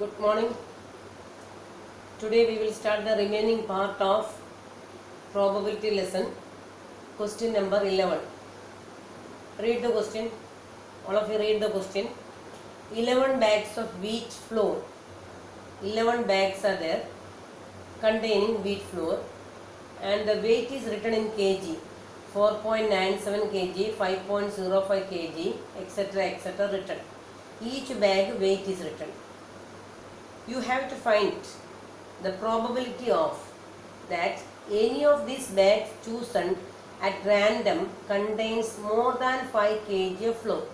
Good morning. Today we will start the remaining part of probability lesson. Question number 11. Read the question. All of you read the question. 11 bags of wheat flour. 11 bags are there containing wheat flour and the weight is written in kg. 4.97 kg, 5.05 kg, etc. written. Each bag weight is written. You have to find the probability of that any of these bags chosen at random contains more than 5 kg of flour.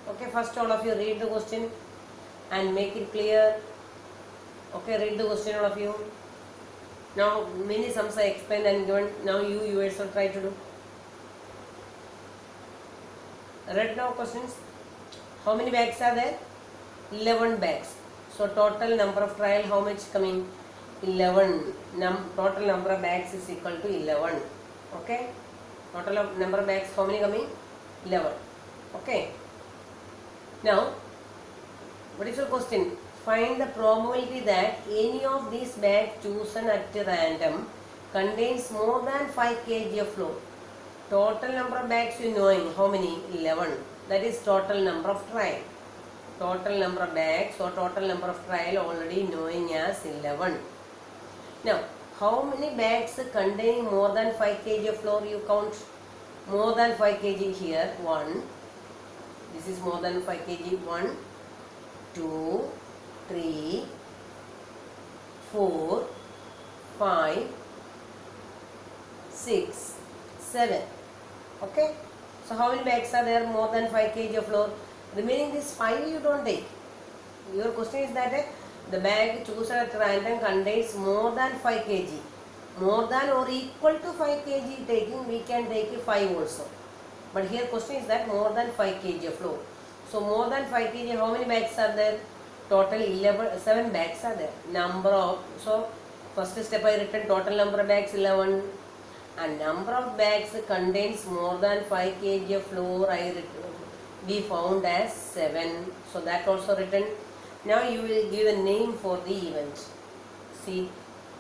Okay, first all of you read the question and make it clear. Okay, read the question all of you. Now many sums are explained and given. Now you yourself try to do. Read now questions. How many bags are there? 11 bags. So total number of trial how much coming? 11. Total number of bags is equal to 11. Okay. Total of number of bags how many coming? 11. Okay. Now what is your question? Find the probability that any of these bags chosen at random contains more than 5 kg of flour. Total number of bags you knowing how many? 11. That is total number of trial. Total number of bags or total number of trial already knowing as 11. Now, how many bags containing more than 5 kg of flour you count? More than 5 kg here, 1. This is more than 5 kg, 1, 2, 3, 4, 5, 6, 7. Okay. So, how many bags are there more than 5 kg of flour? Remaining this 5 you don't take. Your question is that the bag chosen at random contains more than 5 kg. More than or equal to 5 kg taking, we can take 5 also. But here question is that more than 5 kg of flour. So more than 5 kg, how many bags are there? Total 7 bags are there. Number of, so first step I written total number of bags 11 and number of bags contains more than 5 kg of flour I written. We found as 7. So that also written. Now you will give a name for the event. See,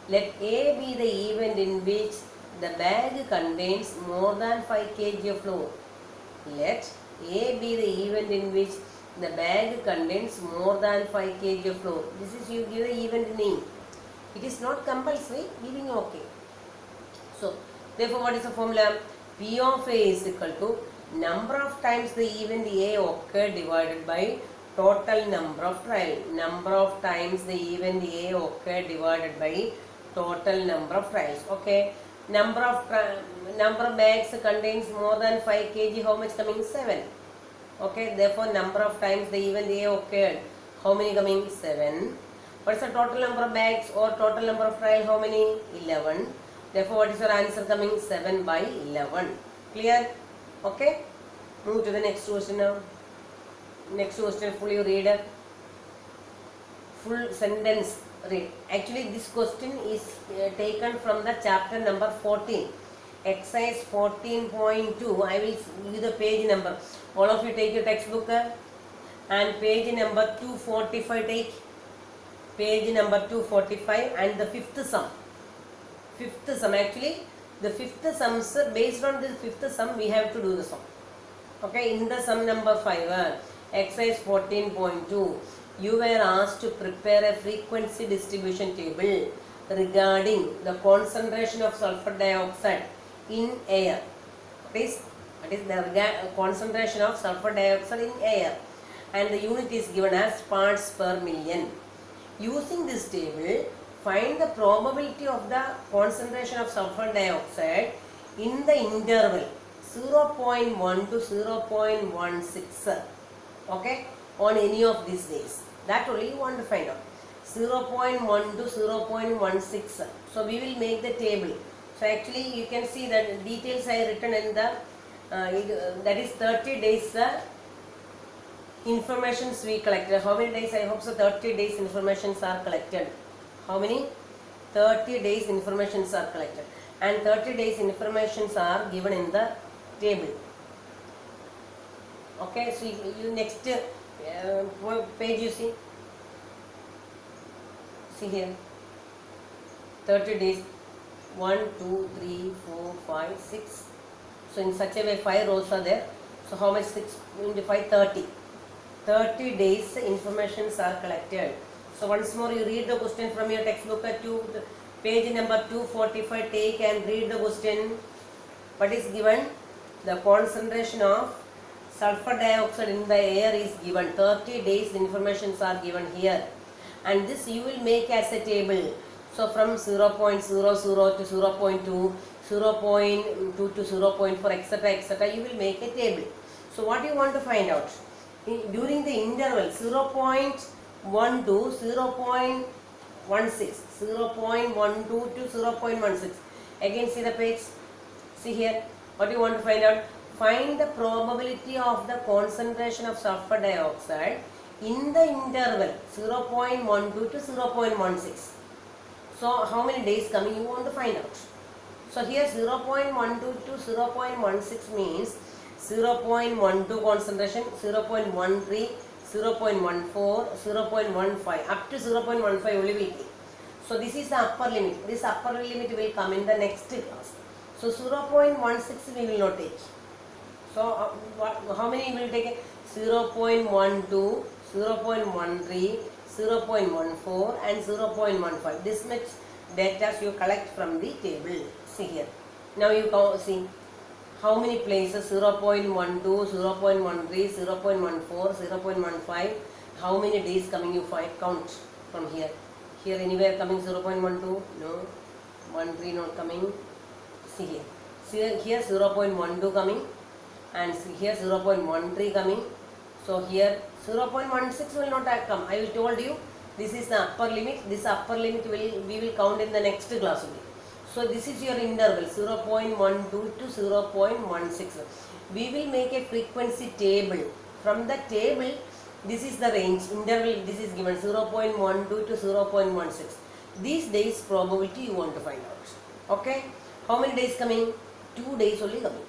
let A be the event in which the bag contains more than 5 kg of flour. Let A be the event in which the bag contains more than 5 kg of flour. This is you give the event name. It is not compulsory, giving okay. So, therefore what is the formula? P of A is equal to number of times the event A occurred divided by total number of trial. Number of times the event A occurred divided by total number of trials. Okay. Number of bags contains more than 5 kg. How much coming? 7. Okay. Therefore, number of times the event A occurred. How many coming? 7. What is the total number of bags or total number of trial? How many? 11. Therefore, what is your answer coming? 7 by 11. Clear? Okay. Move to the next question now. Next question, fully read a full sentence read. Actually, this question is taken from the chapter number 14. Exercise 14.2. I will give the page number. All of you take your textbook and page number 245 take. Page number 245 and the fifth sum. Fifth sum actually. The fifth sums, based on the fifth sum, we have to do the sum. Okay, in the sum number 5, exercise 14.2, you were asked to prepare a frequency distribution table regarding the concentration of sulfur dioxide in air. What is the concentration of sulfur dioxide in air? And the unit is given as parts per million. Using this table, find the probability of the concentration of sulfur dioxide in the interval 0.1 to 0.16. Okay, on any of these days. That only you want to find out. 0.1 to 0.16. So we will make the table. So actually you can see that details I written in the that is 30 days informations we collected. How many days? I hope so 30 days informations are collected. How many? 30 days informations are collected and 30 days informations are given in the table. Okay, so you next page you see See here, 30 days, 1, 2, 3, 4, 5, 6. So in such a way 5 rows are there. So how much 6 into 5? 30. 30 days informations are collected. So once more you read the question from your textbook to page number 245. Take and read the question. What is given? The concentration of sulfur dioxide in the air is given. 30 days informations are given here. And this you will make as a table. So from 0.00 to 0.2, 0.2 to 0.4, etc., etc., you will make a table. So what you want to find out? During the interval 0.1 to 0.16, 0.12 to 0.16. Again see the page. See here. What you want to find out? Find the probability of the concentration of sulfur dioxide in the interval 0.12 to 0.16. So how many days coming you want to find out? So here 0.12 to 0.16 means 0.12 concentration, 0.13, 0.14, 0.15, up to 0.15 only will take. So this is the upper limit. This upper limit will come in the next class. So 0.16 we will not take. So how many will take? 0.12, 0.13, 0.14 and 0.15. This much data you collect from the table. See here. Now you see how many places 0.12, 0.13, 0.14, 0.15. How many days coming you find? Count from here. Here anywhere coming 0.12? No. 13 not coming. See here. See here 0.12 coming. And here 0.13 coming. So here 0.16 will not come. I told you this is the upper limit. This upper limit we will count in the next class only. So this is your interval 0.12 to 0.16. We will make a frequency table. From the table, this is the range. Interval this is given 0.12 to 0.16. These days probability you want to find out. Okay. How many days coming? 2 days only coming.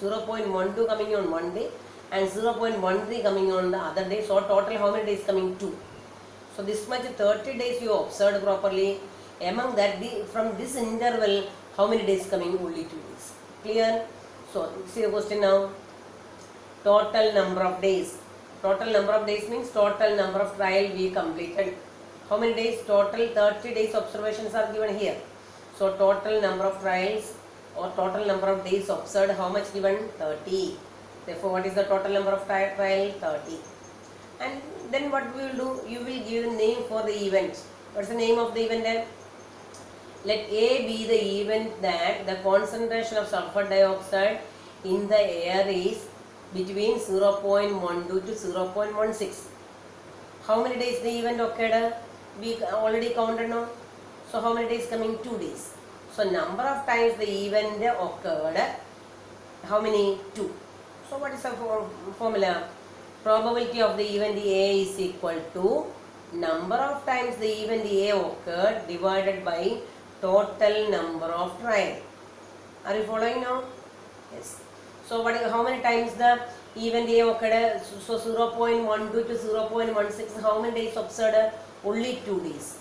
0.12 coming on one day and 0.13 coming on the other day. So total how many days coming? 2. So this much 30 days you observed properly. Among that, from this interval, how many days coming? Only 2 days. Clear? So see the question now. Total number of days. Total number of days means total number of trial we completed. How many days? Total 30 days observations are given here. So total number of trials or total number of days observed, how much given? 30. Therefore, what is the total number of trial? 30. And then what we will do? You will give a name for the event. What's the name of the event then? Let A be the event that the concentration of sulfur dioxide in the air is between 0.12 to 0.16. How many days the event occurred? We already counted now. So how many days coming? 2 days. So number of times the event occurred, how many? 2. So what is the formula? Probability of the event A is equal to number of times the event A occurred divided by total number of trial. Are you following now? Yes. So how many times the event A occurred? So 0.12 to 0.16. How many days observed? Only 2 days.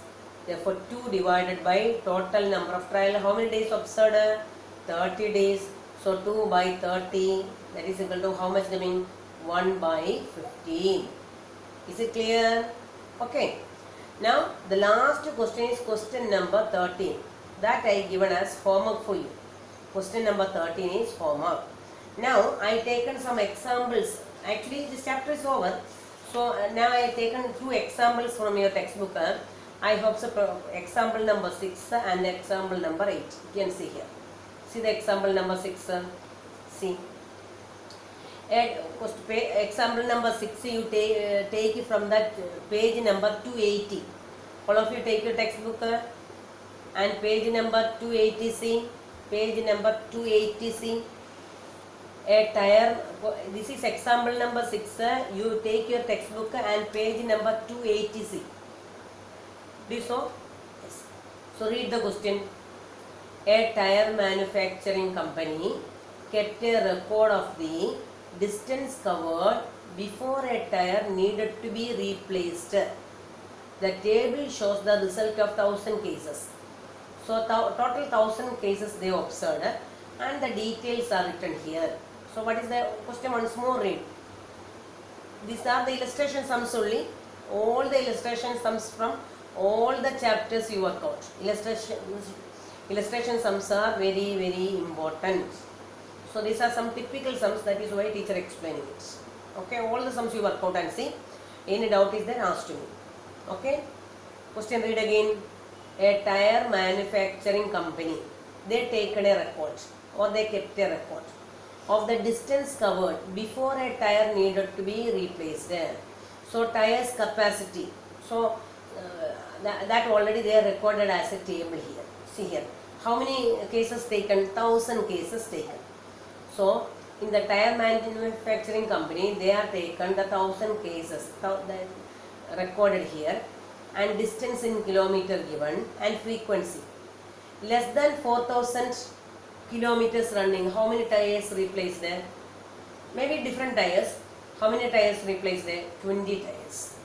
Therefore 2 divided by total number of trial. How many days observed? 30 days. So 2 by 30, that is equal to how much coming? 1 by 15. Is it clear? Okay. Now the last question is question number 13. That I given as homework for you. Question number 13 is homework. Now I taken some examples. Actually this chapter is over. So now I taken 2 examples from your textbook. I hope so. Example number 6 and example number 8. You can see here. See the example number 6. See. Example number 6 you take it from that page number 280. All of you take your textbook and page number 280C. Page number 280C. A tire. This is example number 6. You take your textbook and page number 280C. Do you so? Yes. So read the question. A tire manufacturing company kept a record of the distance covered before a tire needed to be replaced. The table shows the result of 1000 cases. So total 1000 cases they observed and the details are written here. So what is the question? Once more read. These are the illustration sums only. All the illustration sums from all the chapters you work out. Illustration sums are very, very important. So these are some typical sums, that is why teacher explaining it. Okay, all the sums you work out and see. Any doubt is there, ask to me. Okay, question read again. A tire manufacturing company, they taken a record or they kept a record of the distance covered before a tire needed to be replaced. So tires capacity, so that already they are recorded as a table here. See here, how many cases taken? 1000 cases taken. So in the tire manufacturing company, they are taken the 1000 cases recorded here, and distance in kilometer given and frequency. Less than 4000 kilometers running, how many tires replaced there? Maybe different tires. How many tires replaced there? 20 tires.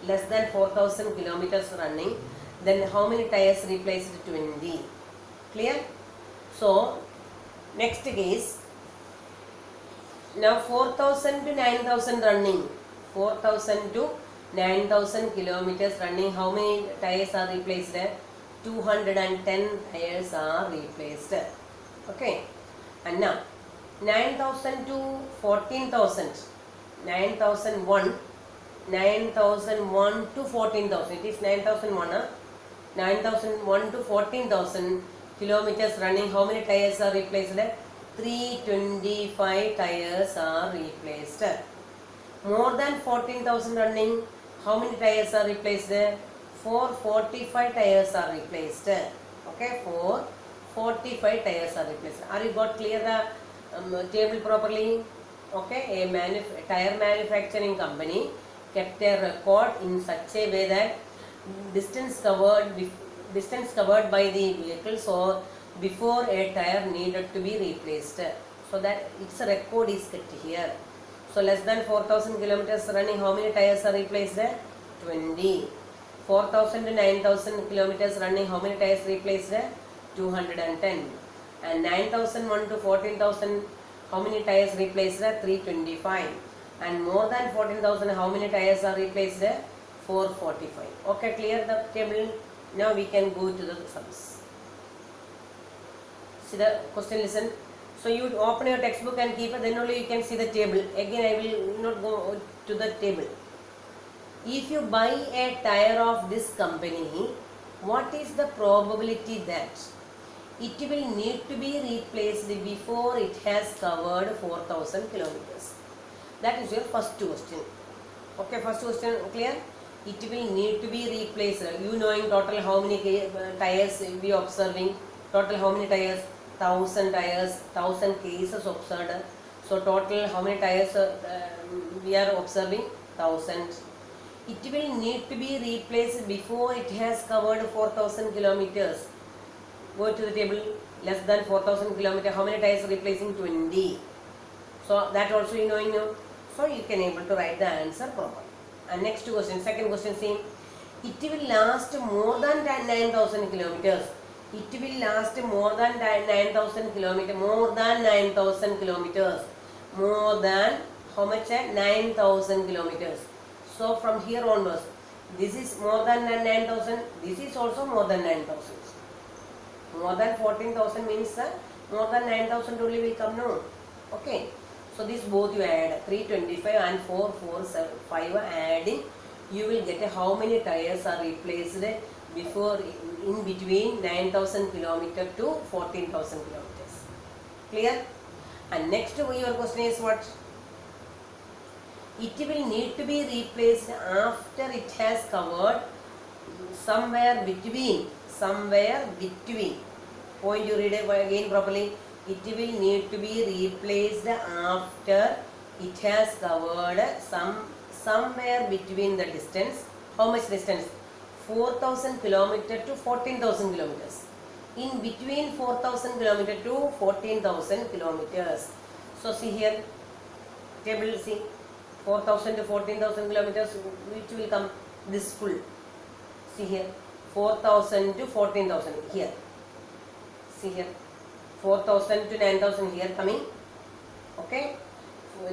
Less than 4000 kilometers running, then how many tires replaced? 20. Clear? So next case. Now 4000 to 9000 running. 4000 to 9000 kilometers running, how many tires are replaced? 210 tires are replaced. Okay, and now 9000 to 14000, 9001 to 14000, it is 9001, 9001 to 14000 kilometers running, how many tires are replaced? 325 tires are replaced. More than 14,000 running, how many tires are replaced? 445 tires are replaced. Okay, 445 tires are replaced. Are you got clear the table properly? Okay, a tire manufacturing company kept a record in such a way that distance covered by the vehicles or before a tire needed to be replaced. So that its record is kept here. So less than 4000 kilometers running, how many tires are replaced? 20. 4000 to 9000 kilometers running, how many tires replaced? 210. And 9001 to 14000, how many tires replaced? 325. And more than 14,000, how many tires are replaced? 445. Okay, clear the table. Now we can go to the sums. See the question, listen. So you open your textbook and keep it, then only you can see the table. Again I will not go to the table. If you buy a tire of this company, what is the probability that it will need to be replaced before it has covered 4000 kilometers? That is your first question. Okay, first question clear? It will need to be replaced. You knowing total how many tires we are observing? Total how many tires? 1000 tires, 1000 cases observed. So total how many tires we are observing? 1000. It will need to be replaced before it has covered 4000 kilometers. Go to the table. Less than 4000 kilometers, how many tires replacing? 20. So that also you knowing now. So you can able to write the answer properly. And next question, second question, same. It will last more than 9000 kilometers. It will last more than 9000 kilometers. More than 9000 kilometers. More than how much? 9000 kilometers. So from here onwards, this is more than 9000. This is also more than 9000. More than 14,000 means more than 9,000 only will come now. Okay. So this both you add 325 and 445 adding, you will get how many tires are replaced before in between 9,000 kilometer to 14,000 kilometers. Clear? And next your question is what? It will need to be replaced after it has covered somewhere between. Point you read it again properly. It will need to be replaced after it has covered somewhere between the distance. How much distance? 4,000 kilometers to 14,000 kilometers. In between 4,000 kilometers to 14,000 kilometers. So see here, table see, 4,000 to 14,000 kilometers, which will come this full. See here, 4,000 to 14,000 here. See here, 4,000 to 9,000 here coming. Okay,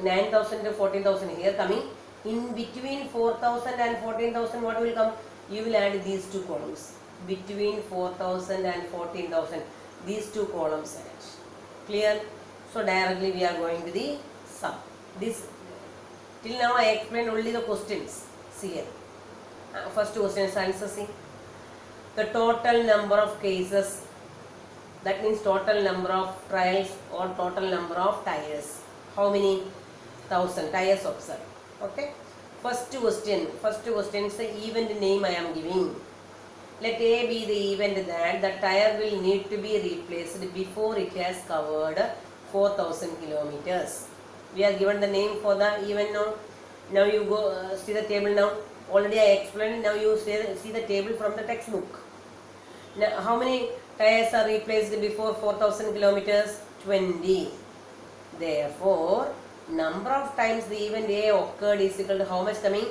9,000 to 14,000 here coming. In between 4,000 and 14,000, what will come? You will add these two columns. Between 4,000 and 14,000, these two columns add. Clear? So directly we are going to the sum. This till now I explained only the questions. See here. First question answer. See. The total number of cases, that means total number of trials or total number of tires. How many? 1,000 tires observed. Okay. First question is the event name I am giving. Let A be the event that the tire will need to be replaced before it has covered 4,000 kilometers. We are given the name for the event now. Now you go see the table now. Already I explained. Now you see the table from the textbook. Now how many tires are replaced before 4,000 kilometers? 20. Therefore, number of times the event A occurred is equal to how much coming?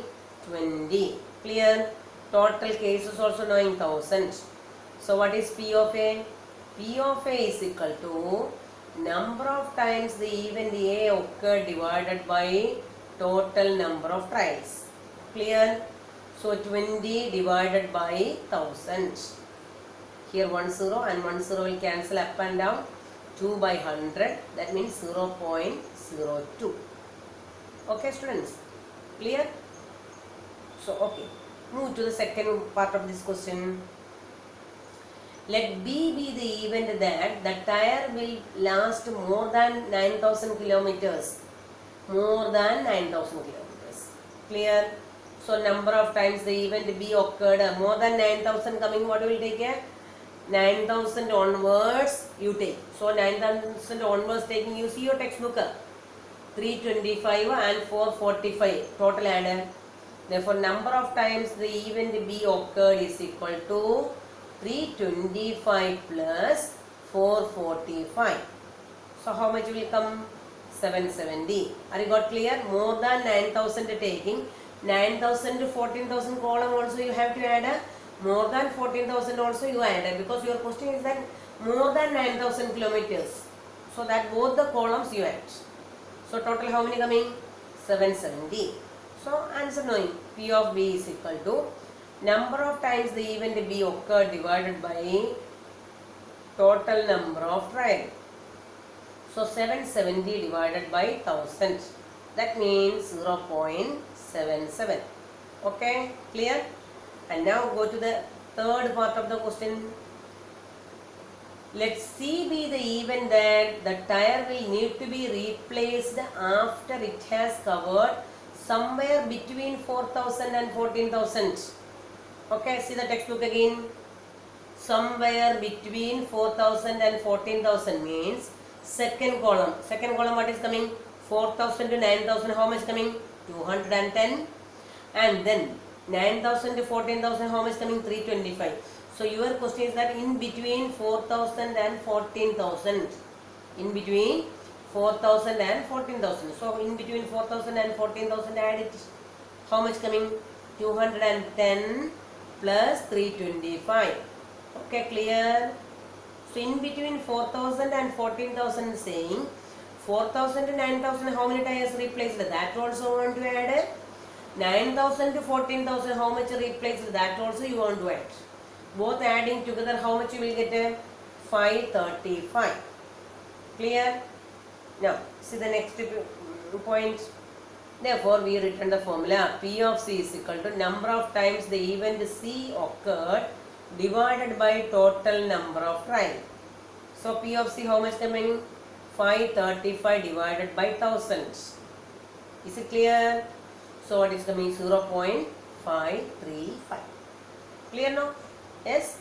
20. Clear? Total cases also knowing 1,000. So what is P of A? P of A is equal to number of times the event A occurred divided by total number of trials. Clear? So 20 divided by 1,000. Here 1 0 and 1 0 will cancel up and down. 2 by 100, that means 0.02. Okay students, clear? So okay, move to the second part of this question. Let B be the event that the tire will last more than 9,000 kilometers. More than 9,000 kilometers. Clear? So number of times the event B occurred, more than 9,000 coming, what will take care? 9,000 onwards you take. So 9,000 onwards taking, you see your textbook, 325 and 445 total added. Therefore number of times the event B occurred is equal to 325 plus 445. So how much will come? 770. Are you got clear? More than 9,000 taking, 9,000 to 14,000 column also you have to add. More than 14,000 also you added, because your question is that more than 9,000 kilometers. So that both the columns you add. So total how many coming? 770. So answer knowing. P of B is equal to number of times the event B occurred divided by total number of trial. So 770 divided by 1,000. That means 0.77. Okay, clear? And now go to the third part of the question. Let C be the event that the tire will need to be replaced after it has covered somewhere between 4,000 and 14,000. Okay, see the textbook again. Somewhere between 4,000 and 14,000 means second column. Second column what is coming? 4,000 to 9,000, how much coming? 210. And then 9,000 to 14,000, how much coming? 325. So your question is that in between 4,000 and 14,000. In between 4,000 and 14,000. So in between 4,000 and 14,000 add it. How much coming? 210 plus 325. Okay, clear? So in between 4,000 and 14,000 saying 4,000 to 9,000, how many tires replaced? That also want to add. 9,000 to 14,000, how much replaced? That also you want to add. Both adding together, how much you will get? 535. Clear? Now, see the next point. Therefore, we written the formula. P of C is equal to number of times the event C occurred divided by total number of trial. So, P of C how much coming? 535 divided by 1,000. Is it clear? So, what is coming? 0.535. Clear now? Yes?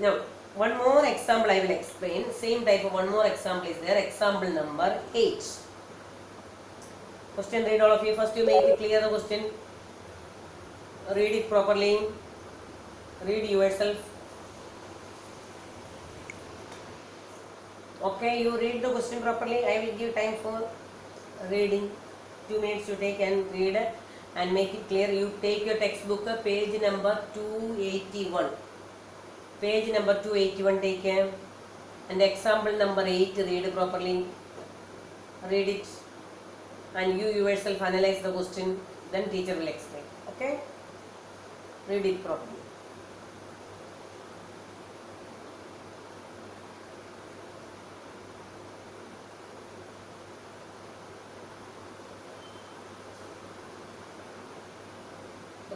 Now, one more example I will explain. Same type of one more example is there. Example number 8. Question, read all of you. First you make it clear the question. Read it properly. Read yourself. Okay, you read the question properly. I will give time for reading. 2 minutes you take and read. and make it clear. You take your textbook, page number 281. Page number 281 take care. And example number 8, read properly. Read it. And you yourself analyze the question. Then teacher will explain. Okay? Read it properly.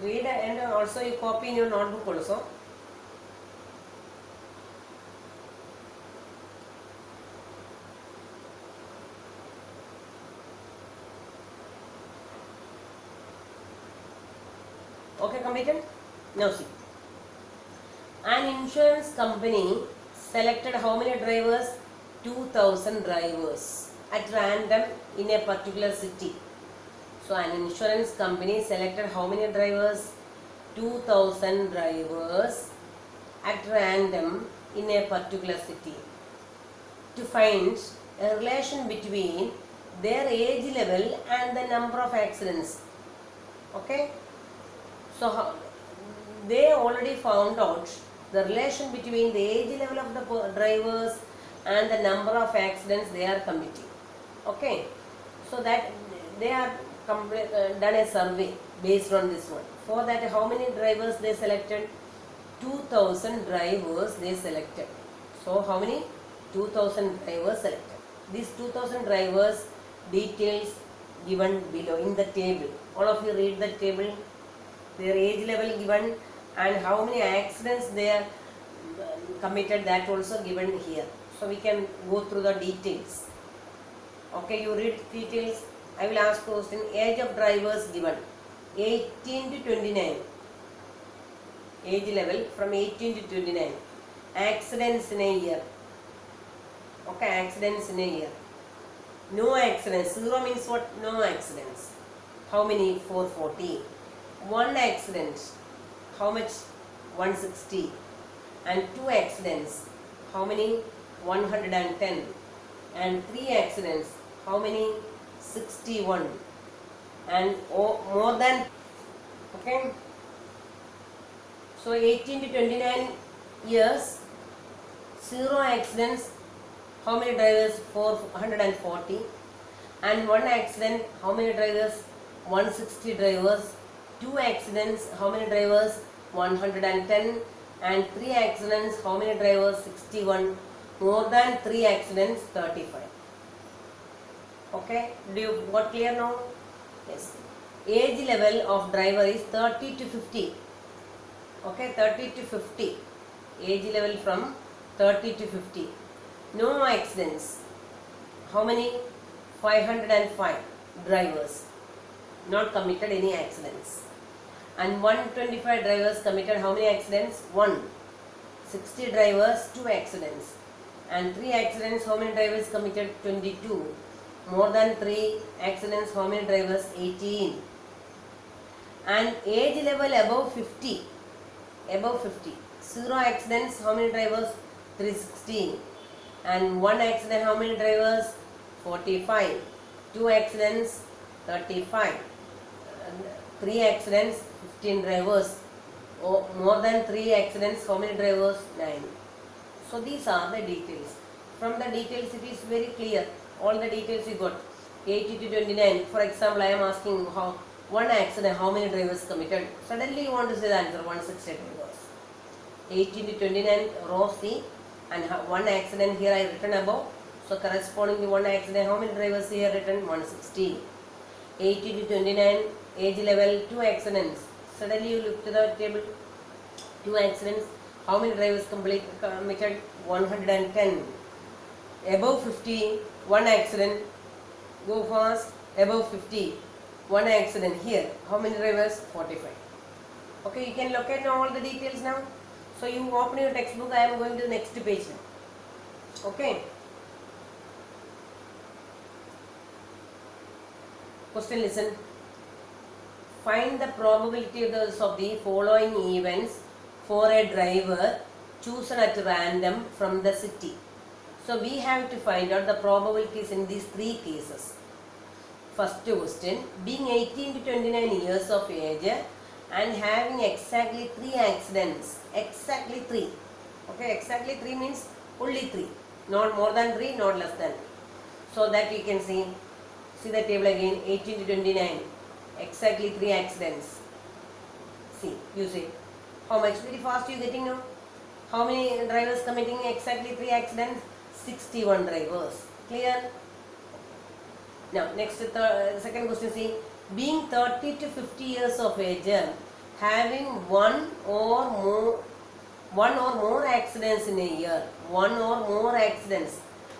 Read and also you copy in your notebook also. Okay, completed? Now see. An insurance company selected how many drivers? 2000 drivers at random in a particular city. So an insurance company selected how many drivers? 2000 drivers at random in a particular city. To find a relation between their age level and the number of accidents. Okay? So they already found out the relation between the age level of the drivers and the number of accidents they are committing. Okay? So that they are done a survey based on this one. For that, how many drivers they selected? 2000 drivers they selected. So how many? 2000 drivers selected. These 2000 drivers details given below in the table. All of you read the table. Their age level given and how many accidents they are committed, that also given here. So we can go through the details. Okay, you read details. I will ask question. Age of drivers given 18 to 29. Age level from 18 to 29. Accidents in a year. Okay, accidents in a year. No accidents. 0 means what? No accidents. How many? 440. One accident. How much? 160. And 2 accidents. How many? 110. And 3 accidents. How many? 61. And more than. Okay. So 18 to 29 years. 0 accidents. How many drivers? 440. And 1 accident. How many drivers? 160 drivers. 2 accidents. How many drivers? 110. And 3 accidents. How many drivers? 61. More than 3 accidents? 35. Okay. Do you got clear now? Yes. Age level of driver is 30 to 50. Okay, 30 to 50. Age level from 30 to 50. No accidents. How many? 505 drivers not committed any accidents. And 125 drivers committed how many accidents? 1. 60 drivers, 2 accidents. And 3 accidents, how many drivers committed? 22. More than 3 accidents, how many drivers? 18. And age level above 50. Above 50. 0 accidents, how many drivers? 316. And 1 accident, how many drivers? 45. 2 accidents, 35. 3 accidents, 15 drivers. More than 3 accidents, how many drivers? 9. So these are the details. From the details it is very clear. All the details you got. 80 to 29. For example, I am asking how 1 accident, how many drivers committed? Suddenly you want to say the answer, 160 drivers. 18 to 29, row C. And 1 accident here I written above. So corresponding to 1 accident, how many drivers here written? 160. 80 to 29, age level, 2 accidents. Suddenly you look to the table. 2 accidents, how many drivers committed? 110. Above 50, 1 accident. Go fast. Above 50, 1 accident here. How many drivers? 45. Okay, you can locate all the details now. So you open your textbook. I am going to the next page now. Okay. Question, listen. Find the probability of the following events for a driver chosen at random from the city. So we have to find out the probabilities in these 3 cases. First question, being 18 to 29 years of age and having exactly 3 accidents. Exactly 3. Okay, exactly 3 means only 3. Not more than 3, not less than 3. So that you can see the table again, 18 to 29. Exactly 3 accidents. See, you see. How much? Very fast you getting now? How many drivers committing exactly 3 accidents? 61 drivers. Clear? Now, next second question, see, being 30 to 50 years of age, having one or more accidents in a year, one or more accidents.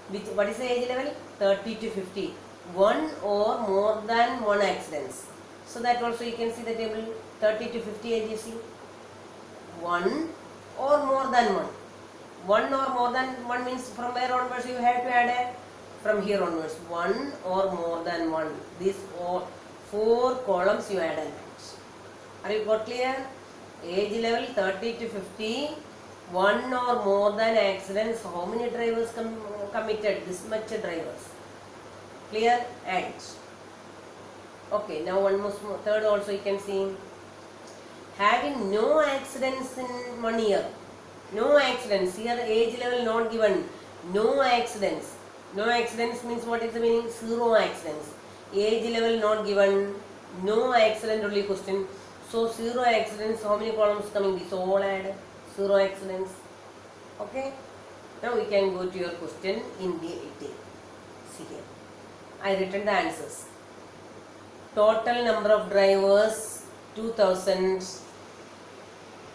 Which, what is the age level? 30 to 50. One or more than one accidents. So that also you can see the table, 30 to 50 age, you see. One or more than one. One or more than one means from where onwards you have to add a, from here onwards. One or more than one. These 4 columns you add a match. Are you got clear? Age level 30 to 50. One or more than accidents. How many drivers committed? This much drivers. Clear? Add. Okay, now one more third also you can see. Having no accidents in 1 year. No accidents. Here age level not given. No accidents. No accidents means what is the meaning? 0 accidents. Age level not given. No accident only question. So 0 accidents. How many columns coming? This all add. 0 accidents. Okay. Now we can go to your question in detail. See here. I written the answers. Total number of drivers 2000.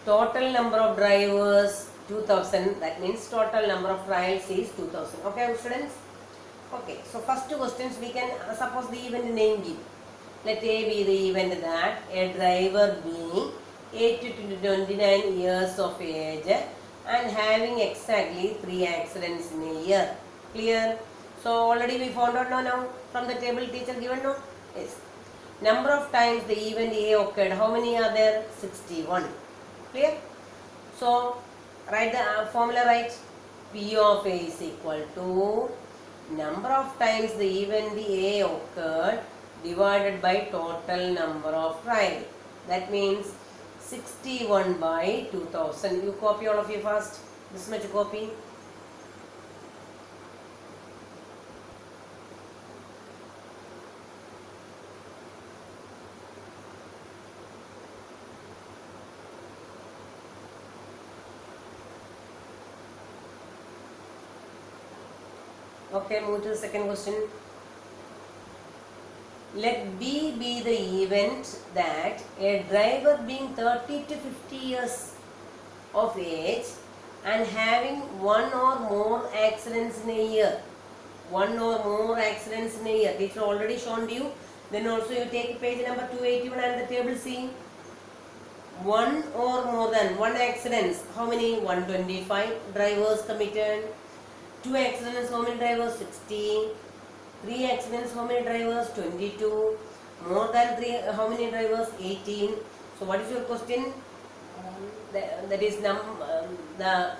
Total number of drivers 2000, that means total number of trials is 2000. Okay students? Okay, so first 2 questions we can suppose the event name give. Let A be the event that a driver being 18 to 29 years of age and having exactly 3 accidents in a year. Clear? So already we found out now from the table teacher given now? Yes. Number of times the event A occurred, how many are there? 61. Clear? So write the formula, right? P of A is equal to number of times the event A occurred divided by total number of trial. That means 61 by 2000. You copy all of you first. This much copy. Okay, move to the second question. Let B be the event that a driver being 30 to 50 years of age and having one or more accidents in a year. One or more accidents in a year. Teacher already shown to you. Then also you take page number 281 and the table C. One or more than one accidents. How many? 125 drivers committed. 2 accidents, how many drivers? 60. 3 accidents, how many drivers? 22. More than 3, how many drivers? 18. So what is your question? That is the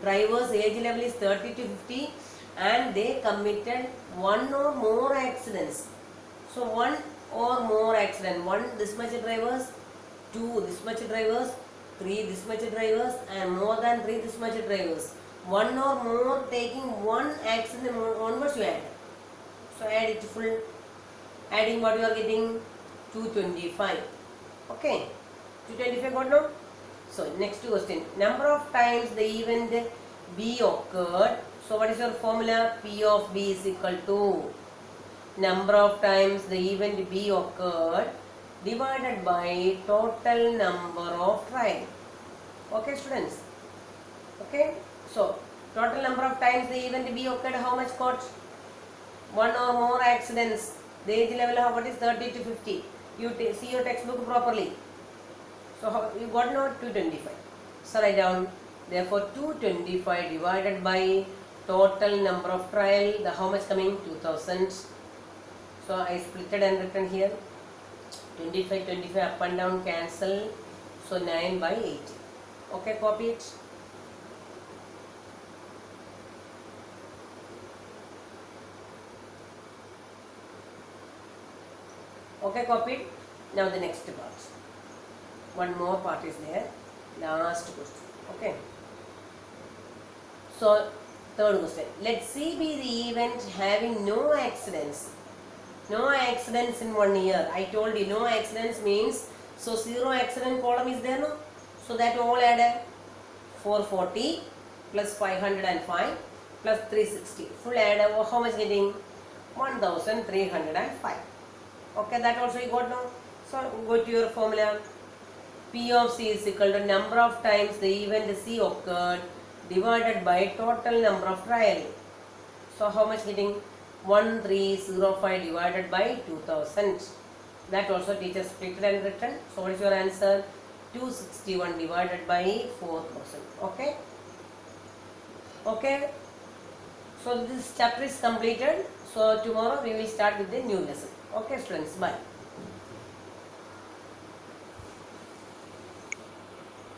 driver's age level is 30 to 50 and they committed one or more accidents. So one or more accident. 1 this much drivers, 2 this much drivers, 3 this much drivers and more than 3 this much drivers. One or more taking one accident onwards you add. So add it full. Adding what you are getting? 225. Okay. 225 got now? So next question. Number of times the event B occurred. So what is your formula? P of B is equal to number of times the event B occurred divided by total number of trial. Okay students? Okay. So, total number of times the event B occurred, how much got? One or more accidents. The age level, what is 30 to 50? You see your textbook properly. So, how, you got now 225. So, write down. Therefore, 225 divided by total number of trial, the how much coming? 2000. So, I splitted and written here. 25, 25 up and down cancel. So, 9 by 80. Okay, copy it. Okay, copied. Now the next part. One more part is there. Last question. Okay. So third question. Let C be the event having no accidents. No accidents in 1 year. I told you no accidents means, so 0 accident column is there, no? So that all add 440 plus 505 plus 360. Full add how much getting? 1305. Okay, that also you got now. So go to your formula. P of C is equal to number of times the event C occurred divided by total number of trial. So how much getting? 1305 divided by 2000. That also teacher split and written. So what is your answer? 261 divided by 4000. Okay. Okay. So this chapter is completed. So tomorrow we will start with the new lesson. Okay students, bye.